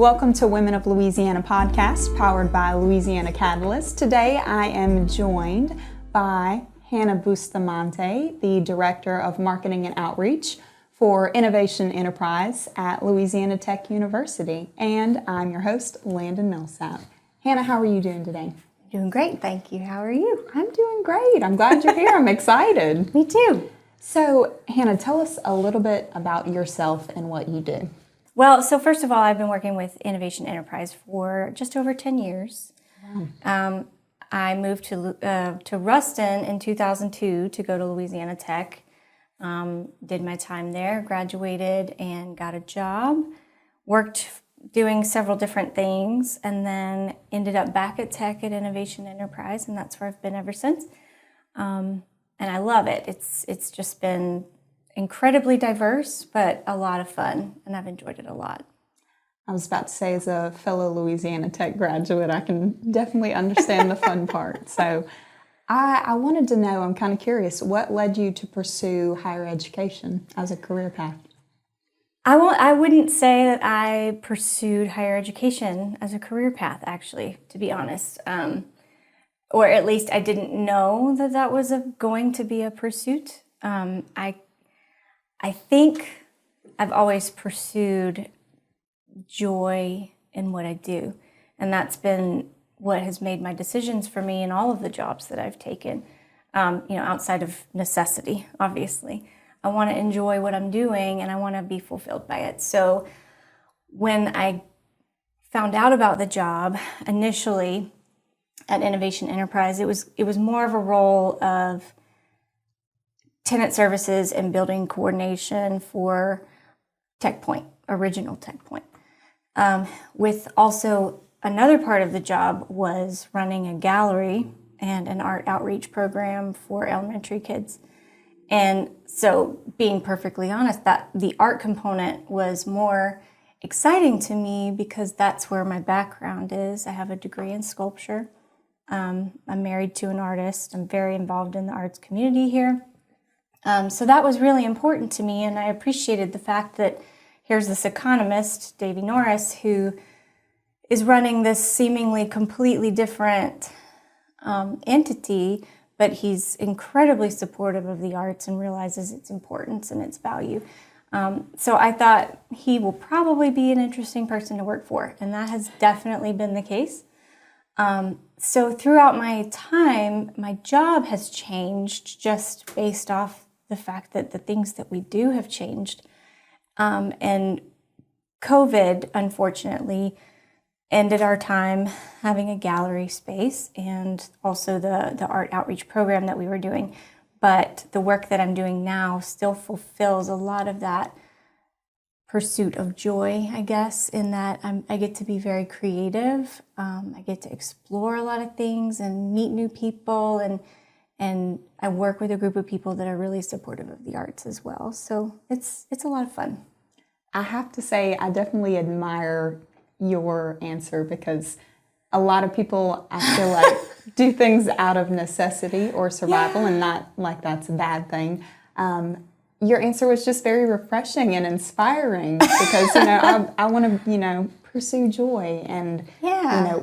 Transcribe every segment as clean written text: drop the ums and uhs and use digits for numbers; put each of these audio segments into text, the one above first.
Welcome to Women of Louisiana Podcast, powered by Louisiana Catalyst. Today I am joined by Hannah Bustamante, the Director of Marketing and Outreach for Innovation Enterprise at Louisiana Tech University. And I'm your host, Landon Millsap. Hannah, how are you doing today? Doing great, thank you. How are you? I'm doing great. I'm glad you're here. I'm excited. Me too. So, Hannah, tell us a little bit about yourself and what you do. Well, so first of all, I've been working with Innovation Enterprise for just over 10 years. Wow. I moved to Ruston in 2002 to go to Louisiana Tech. Did my time there, graduated, and got a job. Worked doing several different things, and then ended up back at Tech at Innovation Enterprise, and that's where I've been ever since. And I love it. It's just been incredibly diverse, but a lot of fun, and I've enjoyed it a lot. I was about to say, as a fellow Louisiana Tech graduate, I can definitely understand the fun part. So I wanted to know, I'm kind of curious, what led you to pursue higher education as a career path? I wouldn't say that I pursued higher education as a career path, actually, to be honest. Or at least I didn't know that that was going to be a pursuit. I think I've always pursued joy in what I do. And that's been what has made my decisions for me in all of the jobs that I've taken, outside of necessity, obviously. I want to enjoy what I'm doing, and I want to be fulfilled by it. So when I found out about the job initially at Innovation Enterprise, it was more of a role of tenant services and building coordination for Tech Point, original Tech Point. With also another part of the job was running a gallery and an art outreach program for elementary kids. And so, being perfectly honest, that the art component was more exciting to me because that's where my background is. I have a degree in sculpture. I'm married to an artist. I'm very involved in the arts community here. So that was really important to me, and I appreciated the fact that here's this economist, Davy Norris, who is running this seemingly completely different entity, but he's incredibly supportive of the arts and realizes its importance and its value. So I thought he will probably be an interesting person to work for, and that has definitely been the case. So throughout my time, my job has changed just based off the fact that the things that we do have changed. And COVID, unfortunately, ended our time having a gallery space and also the art outreach program that we were doing. But the work that I'm doing now still fulfills a lot of that pursuit of joy, I guess, in that I get to be very creative. I get to explore a lot of things and meet new people, and I work with a group of people that are really supportive of the arts as well. So it's a lot of fun. I have to say, I definitely admire your answer because a lot of people, I feel like, do things out of necessity or survival, and not like that's a bad thing. Your answer was just very refreshing and inspiring because, I want to, pursue joy and,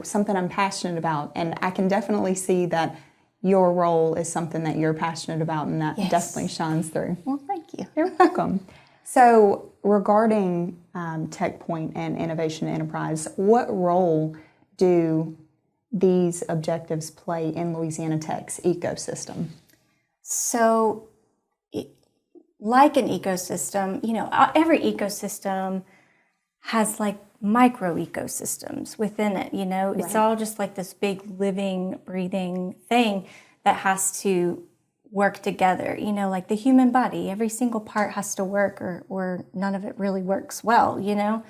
something I'm passionate about. And I can definitely see that your role is something that you're passionate about, and that definitely shines through. Well, thank you. You're welcome. So regarding Tech Point and Innovation Enterprise, what role do these objectives play in Louisiana Tech's ecosystem? So like an ecosystem, every ecosystem has like micro ecosystems within it, It's all just like this big living, breathing thing that has to work together, like the human body. Every single part has to work or none of it really works well,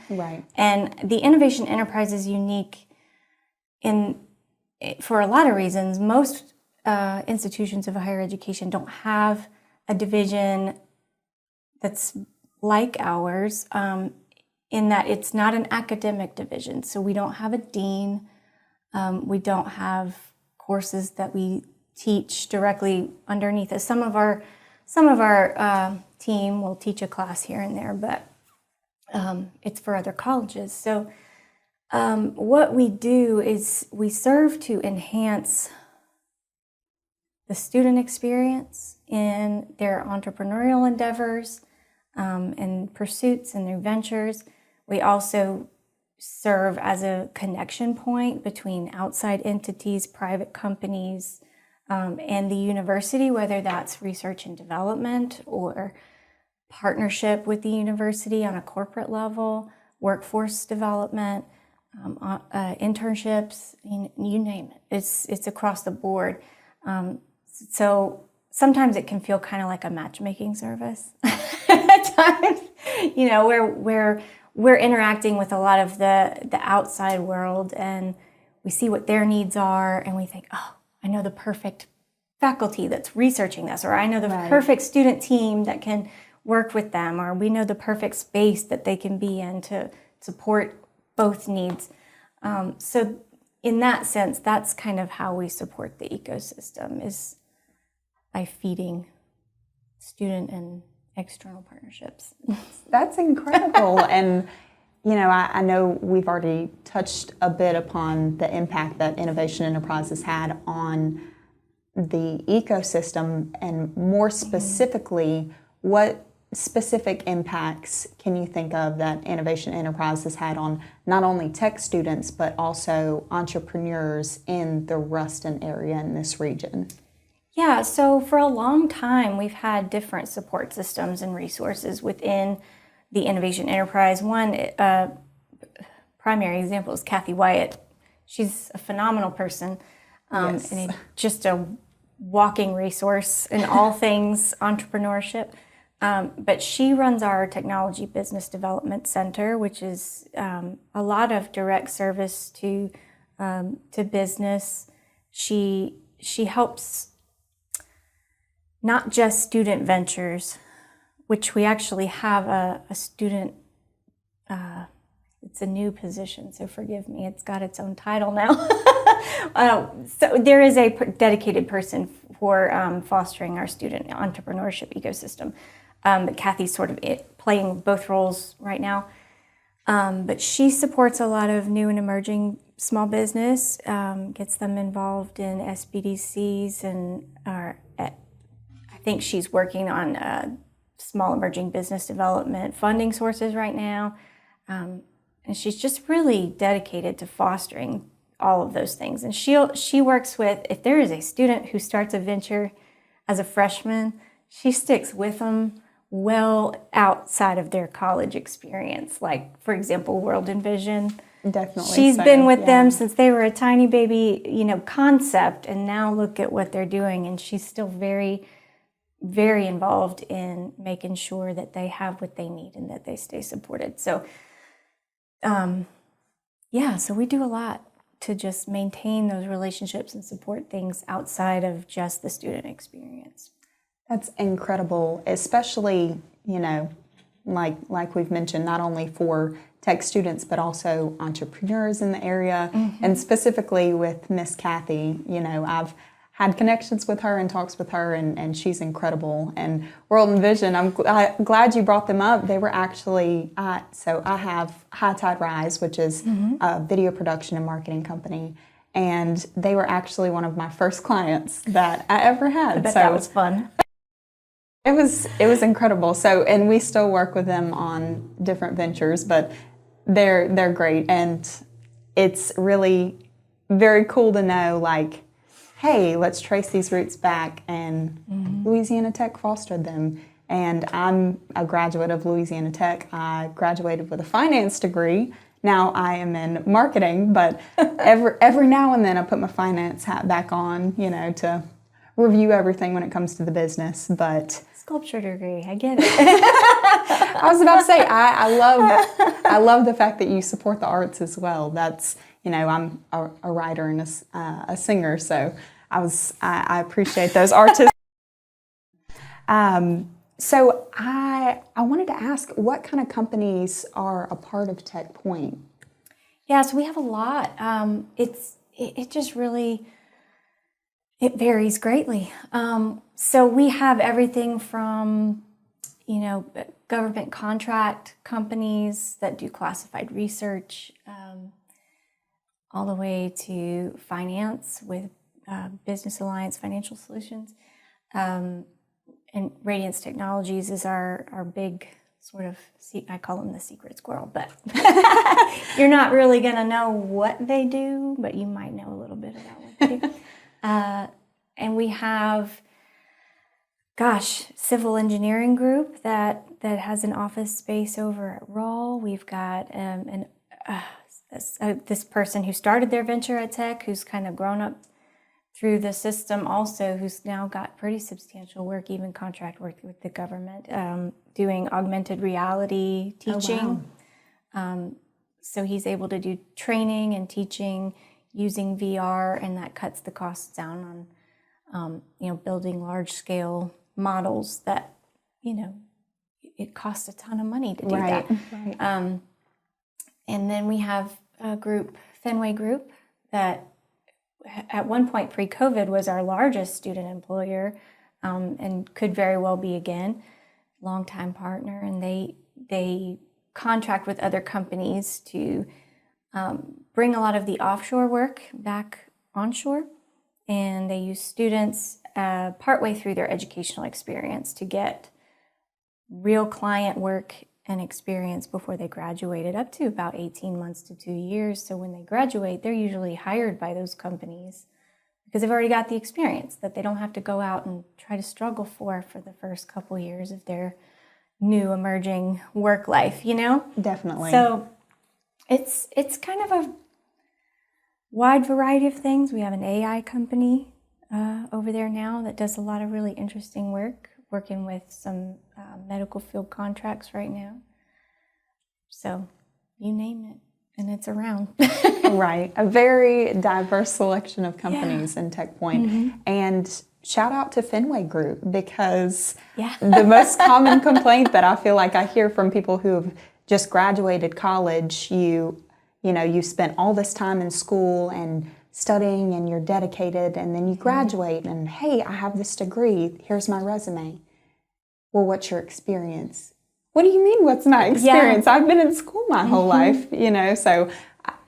Right. And the Innovation Enterprise is unique for a lot of reasons. Most institutions of higher education don't have a division that's like ours, in that it's not an academic division. So we don't have a dean. We don't have courses that we teach directly underneath us. Some of our team will teach a class here and there, but it's for other colleges. So What we do is we serve to enhance the student experience in their entrepreneurial endeavors and pursuits and their ventures. We also serve as a connection point between outside entities, private companies, and the university, whether that's research and development or partnership with the university on a corporate level, workforce development, internships, you name it. It's across the board. So sometimes it can feel kind of like a matchmaking service at times, where we're interacting with a lot of the outside world, and we see what their needs are, and we think, oh, I know the perfect faculty that's researching this, or I know the perfect student team that can work with them, or we know the perfect space that they can be in to support both needs. So in that sense, that's kind of how we support the ecosystem, is by feeding student and external partnerships. That's incredible. And, I know we've already touched a bit upon the impact that Innovation Enterprise has had on the ecosystem, and more specifically, what specific impacts can you think of that Innovation Enterprise has had on not only tech students, but also entrepreneurs in the Ruston area in this region? Yeah, so for a long time, we've had different support systems and resources within the Innovation Enterprise. One primary example is Kathy Wyatt. She's a phenomenal person, Yes. and just a walking resource in all things entrepreneurship. But she runs our Technology Business Development Center, which is a lot of direct service to business. She helps not just student ventures, which we actually have a student, it's a new position, so forgive me, it's got its own title now. So there is a dedicated person for fostering our student entrepreneurship ecosystem. But Kathy's sort of playing both roles right now. But she supports a lot of new and emerging small business, gets them involved in SBDCs, and I think she's working on small emerging business development funding sources right now. And she's just really dedicated to fostering all of those things. And she works with, if there is a student who starts a venture as a freshman, she sticks with them well outside of their college experience. Like, for example, World Envision. Definitely. She's been with them since they were a tiny baby, concept, and now look at what they're doing. And she's still very, very involved in making sure that they have what they need and that they stay supported. So, so we do a lot to just maintain those relationships and support things outside of just the student experience. That's incredible, especially, like we've mentioned, not only for tech students, but also entrepreneurs in the area. Mm-hmm. And specifically with Miss Kathy, I've had connections with her and talks with her, and she's incredible. And World Envision, I'm glad you brought them up. They were actually, so I have High Tide Rise, which is a video production and marketing company. And they were actually one of my first clients that I ever had. I bet that was fun. It was incredible. So, and we still work with them on different ventures, but they're great. And it's really very cool to know, like, hey, let's trace these roots back, and Louisiana Tech fostered them. And I'm a graduate of Louisiana Tech. I graduated with a finance degree. Now I am in marketing, but every now and then I put my finance hat back on, to review everything when it comes to the business. But sculpture degree, I get it. I was about to say, I love the fact that you support the arts as well. That's, I'm a writer and a singer, so I appreciate those artists. So I wanted to ask, what kind of companies are a part of Tech Point? Yeah, so we have a lot. It just really, it varies greatly. So we have everything from, government contract companies that do classified research, all the way to finance with Business Alliance Financial Solutions. And Radiance Technologies is our big sort of, I call them the secret squirrel, but you're not really going to know what they do, but you might know a little bit about what they do. And we have, civil engineering group that has an office space over at Rawl. We've got this person who started their venture at Tech, who's kind of grown up through the system also, who's now got pretty substantial work, even contract work with the government, doing augmented reality teaching. Oh, wow. So he's able to do training and teaching using VR, and that cuts the costs down on, building large-scale models that, it costs a ton of money to do that. Right. And then we have a group, Fenway Group, that at one point pre-COVID was our largest student employer, and could very well be again, longtime partner. And they contract with other companies to bring a lot of the offshore work back onshore. And they use students partway through their educational experience to get real client work and experience before they graduated, up to about 18 months to 2 years. So when they graduate, they're usually hired by those companies because they've already got the experience that they don't have to go out and try to struggle for the first couple years of their new emerging work life, Definitely. So it's kind of a wide variety of things. We have an AI company over there now that does a lot of really interesting work, working with some medical field contracts right now. So you name it, and it's around. Right. A very diverse selection of companies in Tech Point. Mm-hmm. And shout out to Fenway Group, because the most common complaint that I feel like I hear from people who have just graduated college, you spent all this time in school and studying and you're dedicated, and then you graduate and, hey, I have this degree, here's my resume. Well, what's your experience? What do you mean, what's my experience? I've been in school my whole life, so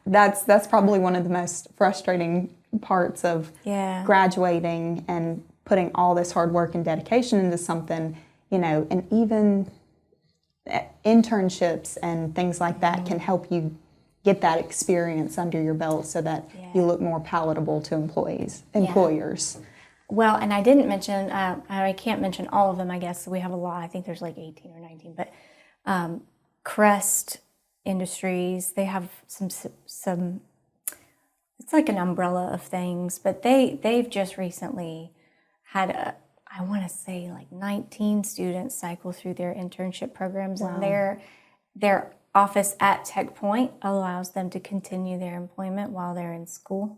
that's probably one of the most frustrating parts of graduating and putting all this hard work and dedication into something, and even internships and things like that can help you get that experience under your belt so that you look more palatable to employers. Well, and I didn't mention, I can't mention all of them, I guess. So we have a lot. I think there's like 18 or 19. But Crest Industries, they have some. It's like an umbrella of things. But they've just recently had I want to say like 19 students cycle through their internship programs, and their office at Tech Point allows them to continue their employment while they're in school.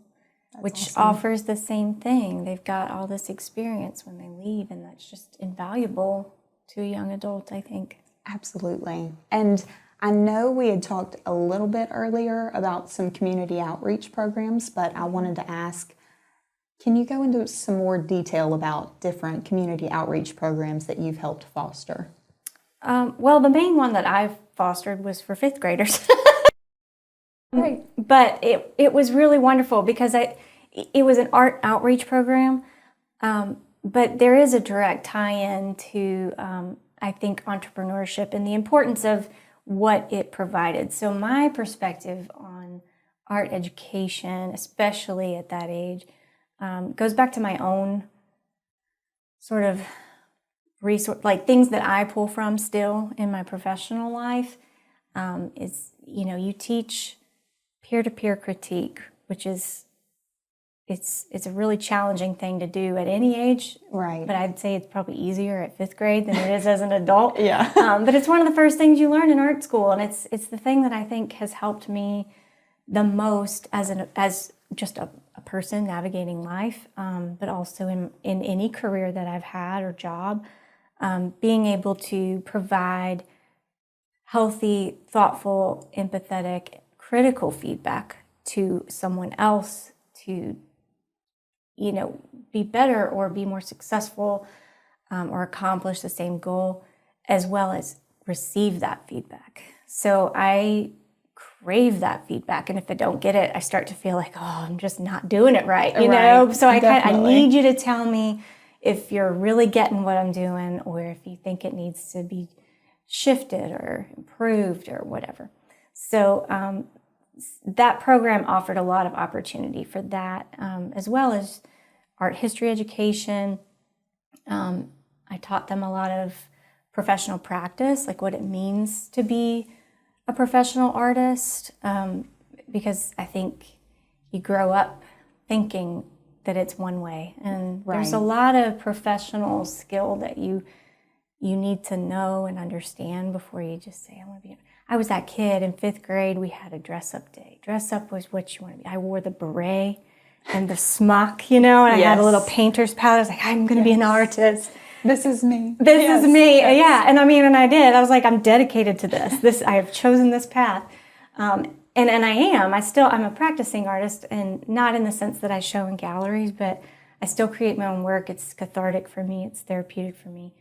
That's which awesome. Offers the same thing. They've got all this experience when they leave, and that's just invaluable to a young adult, I think. Absolutely. And I know we had talked a little bit earlier about some community outreach programs, but I wanted to ask, can you go into some more detail about different community outreach programs that you've helped foster? Well, the main one that I've fostered was for fifth graders. Right. But it was really wonderful because it was an art outreach program, but there is a direct tie-in to, I think, entrepreneurship and the importance of what it provided. So my perspective on art education, especially at that age, goes back to my own sort of resource, like things that I pull from still in my professional life, is, you teach peer-to-peer critique, which is, it's a really challenging thing to do at any age. Right. But I'd say it's probably easier at fifth grade than it is as an adult. But it's one of the first things you learn in art school, and it's the thing that I think has helped me the most as just a person navigating life, but also in any career that I've had or job, being able to provide healthy, thoughtful, empathetic, critical feedback to someone else to, be better or be more successful, or accomplish the same goal, as well as receive that feedback. So I crave that feedback. And if I don't get it, I start to feel like, oh, I'm just not doing it right, you know? So I need you to tell me if you're really getting what I'm doing, or if you think it needs to be shifted or improved or whatever. So that program offered a lot of opportunity for that, as well as art history education. I taught them a lot of professional practice, like what it means to be a professional artist, because I think you grow up thinking that it's one way, and there's a lot of professional skill that you need to know and understand before you just say, I want to be. I was that kid in 5th grade, we had a dress up day. Dress up was what you want to be. I wore the beret and the smock, you know, and I had a little painter's palette. I was like, I'm going to be an artist. This is me. This is me. Yes. Yeah. And I did. I was like, I'm dedicated to this. I have chosen this path. And I am. I'm a practicing artist, and not in the sense that I show in galleries, but I still create my own work. It's cathartic for me. It's therapeutic for me.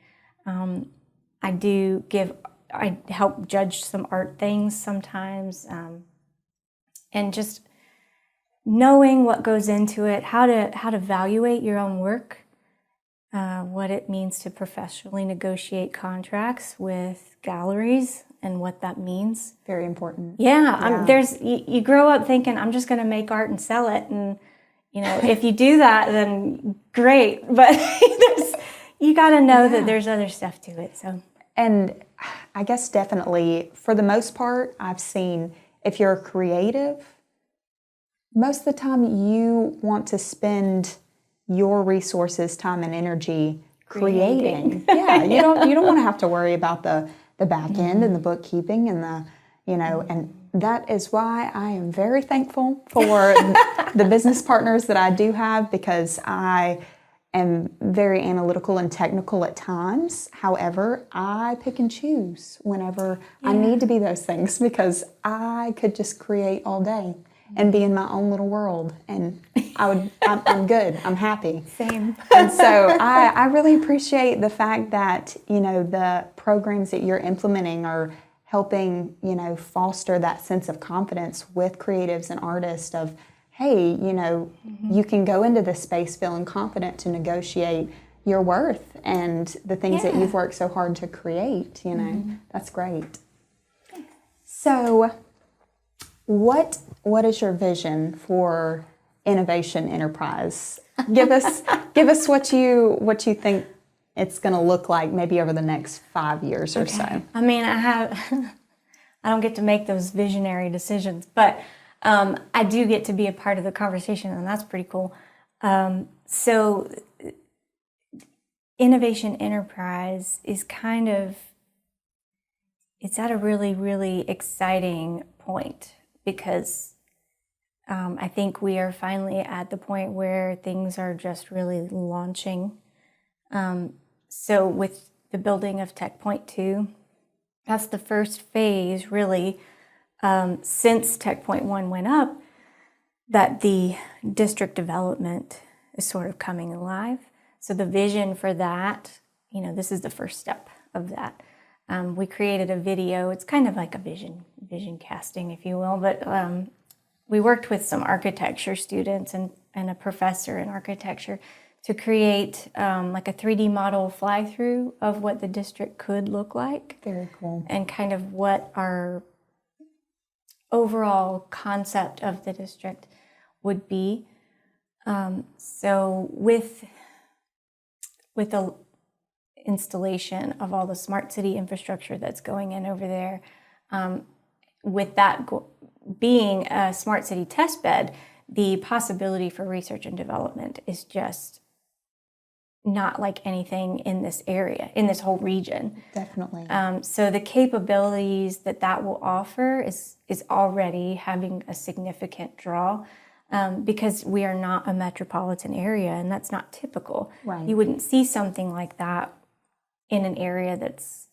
I help judge some art things sometimes. And just knowing what goes into it, how to evaluate your own work, what it means to professionally negotiate contracts with galleries, and what that means. Very important. Yeah. You grow up thinking, I'm just going to make art and sell it. And, you know, if you do that, then great. But you got to know that there's other stuff to it. So, and I guess definitely, for the most part, I've seen if you're creative, most of the time you want to spend your resources, time, and energy creating. Yeah, you don't want to have to worry about the back end and the bookkeeping and and that is why I am very thankful for the business partners that I do have, because I am very analytical and technical at times. However, I pick and choose whenever I need to be those things, because I could just create all day and be in my own little world, and I'm good. I'm happy. Same. And so I really appreciate the fact that, the programs that you're implementing are helping, foster that sense of confidence with creatives and artists of, hey, you can go into this space feeling confident to negotiate your worth and the things that you've worked so hard to create, That's great. So what is your vision for Innovation Enterprise? Give us what you think it's going to look like maybe over the next 5 years or so. I mean, I don't get to make those visionary decisions, but I do get to be a part of the conversation, and that's pretty cool. So Innovation Enterprise is it's at a really, really exciting point, because I think we are finally at the point where things are just really launching. So with the building of Tech Point 2, that's the first phase, really, since Tech Point 1 went up, that the district development is sort of coming alive. So the vision for that, this is the first step of that. We created a video. It's kind of like a vision casting, if you will, but we worked with some architecture students and a professor in architecture to create like a 3D model fly-through of what the district could look like. Very cool. And kind of what our overall concept of the district would be. So with the installation of all the smart city infrastructure that's going in over there, with that being a smart city test bed, the possibility for research and development is just not like anything in this area, in this whole region. Definitely. So the capabilities that will offer is already having a significant draw, because we are not a metropolitan area, and that's not typical. Right. You wouldn't see something like that in an area that's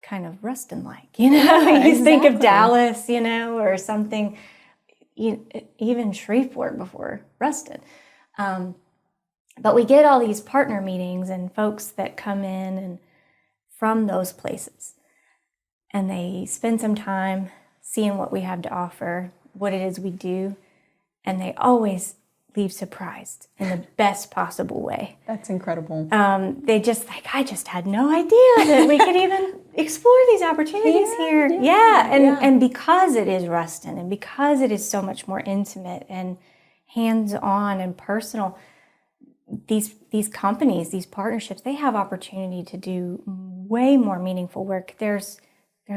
kind of Ruston-like, Yeah, you think of exactly. Dallas, or something, even Shreveport before Ruston. But we get all these partner meetings and folks that come in and from those places, and they spend some time seeing what we have to offer, what it is we do, and they always leave surprised in the best possible way. That's incredible. They just I just had no idea that we could even explore these opportunities here. And because it is Ruston, and because it is so much more intimate and hands-on and personal, these companies, these partnerships, they have opportunity to do way more meaningful work. There's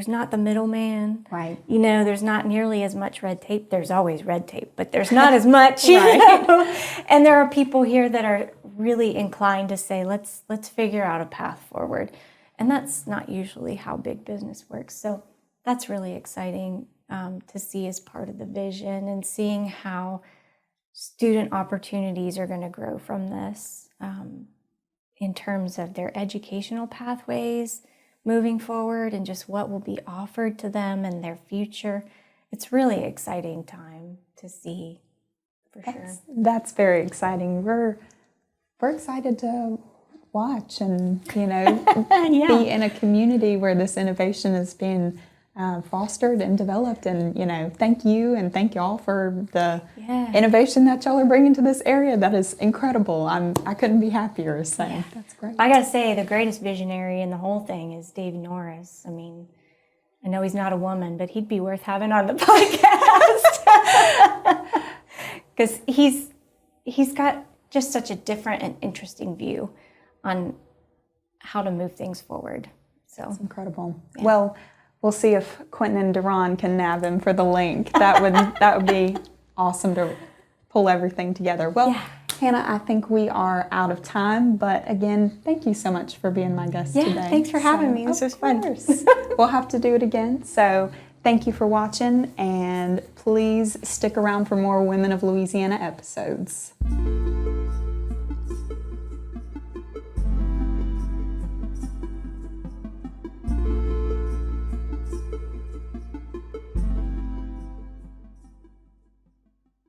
not the middleman. Right. You know, there's not nearly as much red tape. There's always red tape, but there's not as much, you know? And there are people here that are really inclined to say, let's figure out a path forward. And that's not usually how big business works. So that's really exciting to see as part of the vision, and seeing how student opportunities are going to grow from this in terms of their educational pathways moving forward, and just what will be offered to them and their future. It's really exciting time to see, for sure. That's very exciting. We're excited to watch and, you know, be in a community where this innovation is being fostered and developed. And, you know, thank you and thank y'all for the innovation that y'all are bringing to this area. That is incredible. I couldn't be happier. So that's great. I got to say, the greatest visionary in the whole thing is Dave Norris. I mean, I know he's not a woman, but he'd be worth having on the podcast because he's got just such a different and interesting view on how to move things forward. So it's incredible. Yeah. Well, we'll see if Quentin and Duran can nab him for the link. That would be awesome to pull everything together. Well, Hannah, I think we are out of time. But again, thank you so much for being my guest today. Thanks for having me. This was fun. We'll have to do it again. So thank you for watching, and please stick around for more Women of Louisiana episodes.